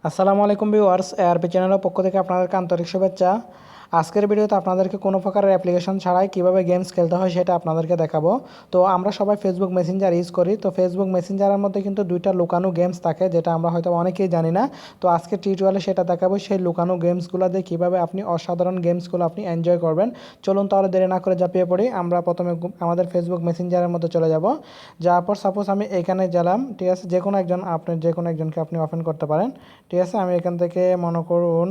আসসালামু আলাইকুম viewers, ARP চ্যানেলের পক্ষ থেকে আপনাদেরকে আন্তরিক শুভেচ্ছা। আজকের ভিডিওতে আপনাদেরকে কোনো প্রকারের অ্যাপ্লিকেশন ছাড়াই কিভাবে গেমস খেলতে হয় সেটা আপনাদেরকে দেখাবো। তো আমরা সবাই ফেসবুক মেসেঞ্জার ইউজ করি। তো ফেসবুক মেসেঞ্জারের মধ্যে কিন্তু দুইটা লুকানো গেমস থাকে, যেটা আমরা হয়তো অনেকেই জানি না। তো আজকের টিউটোরিয়ালে সেটা দেখাবো, সেই লুকানো গেমসগুলো দিয়ে কীভাবে আপনি অসাধারণ গেমসগুলো আপনি এনজয় করবেন। চলুন তাহলে দেরি না করে ঝাঁপিয়ে পড়ি। আমরা প্রথমে আমাদের ফেসবুক মেসেঞ্জারের মধ্যে চলে যাব। যাওয়ার পর সাপোজ আমি এখানে গেলাম, ঠিক আছে। যে কোনো একজনকে আপনি ওপেন করতে পারেন, ঠিক আছে। আমি এখান থেকে মনে করুন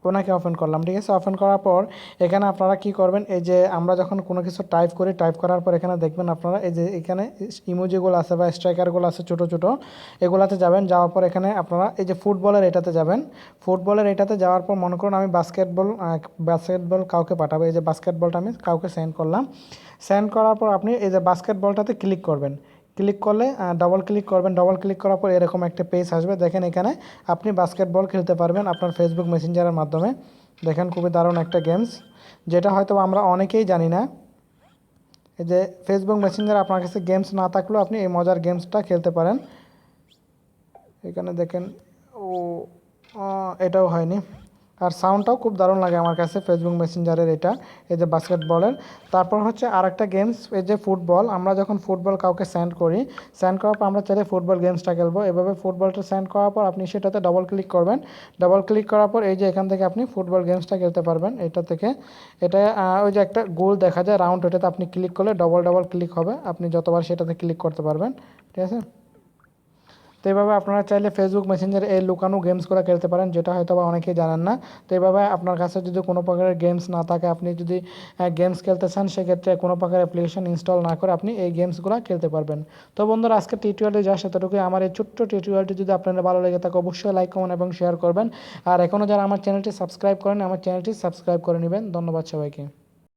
ওনাকে ওপেন করলাম, ঠিক আছে। ওপেন করার পর এখানে আপনারা কি করবেন, এই যে আমরা যখন কোনো কিছু টাইপ করি, টাইপ করার পর এখানে দেখবেন আপনারা এই যে এখানে ইমোজিগুলো আছে বা স্ট্রাইকারগুলো আছে ছোটো ছোটো, এগুলাতে যাবেন। যাওয়ার পর এখানে আপনারা এই যে ফুটবলের এটাতে যাবেন। ফুটবলের এটাতে যাওয়ার পর মনে করুন আমি বাস্কেটবল কাউকে পাঠাবো। এই যে বাস্কেটবলটা আমি কাউকে সেন্ড করলাম। সেন্ড করার পর আপনি এই যে বাস্কেটবলটাতে ক্লিক করবেন। ক্লিক করলে ডবল ক্লিক করবেন। ডবল ক্লিক করার পর এরকম একটা পেজ আসবে। দেখেন এখানে আপনি বাস্কেটবল খেলতে পারবেন আপনার ফেসবুক মেসেঞ্জারের মাধ্যমে। দেখেন খুবই দারুণ একটা গেমস, যেটা হয়তো আমরা অনেকেই জানি না। এই যে ফেসবুক মেসেঞ্জার আপনার কাছে গেমস না থাকলেও আপনি এই মজার গেমসটা খেলতে পারেন। এখানে দেখেন ও এটাও হয়নি। আর সাউন্ডটাও খুব দারুণ লাগে আমার কাছে ফেসবুক মেসেঞ্জারের এটা, এই যে বাস্কেটবলের। তারপর হচ্ছে আরেকটা গেমস, এই যে ফুটবল। আমরা যখন ফুটবল কাউকে সেন্ড করি, সেন্ড করার পর আমরা চাইলে ফুটবল গেমসটা খেলবো। এভাবে ফুটবলটা সেন্ড করার পর আপনি সেটাতে ডবল ক্লিক করবেন। ডবল ক্লিক করার পর এই যে এখান থেকে আপনি ফুটবল গেমসটা খেলতে পারবেন। এটা থেকে এটা ওই যে একটা গোল দেখা যায় রাউন্ড, ওটাতে আপনি ক্লিক করলে ডবল ডবল ক্লিক হবে, আপনি যতবার সেটাতে ক্লিক করতে পারবেন, ঠিক আছে। তো এইভাবে আপনারা চাইলে ফেসবুক মেসেঞ্জারে এই লুকানো গেমসগুলো খেলতে পারেন, যেটা হয়তো বা অনেকেই জানেন না। তো এইভাবে আপনার কাছে যদি কোনো প্রকারের গেমস না থাকে, আপনি যদি গেমস খেলতে চান, সেক্ষেত্রে কোনো প্রকার অ্যাপ্লিকেশন ইনস্টল না করে আপনি এই গেমসগুলো খেলতে পারবেন। তো বন্ধুরা, আজকে টিউটোরিয়ালে যা সেতটুকুই। আমার এই ছোট্ট টিউটোরিয়ালটি যদি আপনাদের ভালো লেগে থাকে, অবশ্যই লাইক, কমেন্ট এবং শেয়ার করবেন। আর এখনও যারা আমার চ্যানেলটি সাবস্ক্রাইব করেন, আমার চ্যানেলটি সাবস্ক্রাইব করে নেবেন। ধন্যবাদ সবাইকে।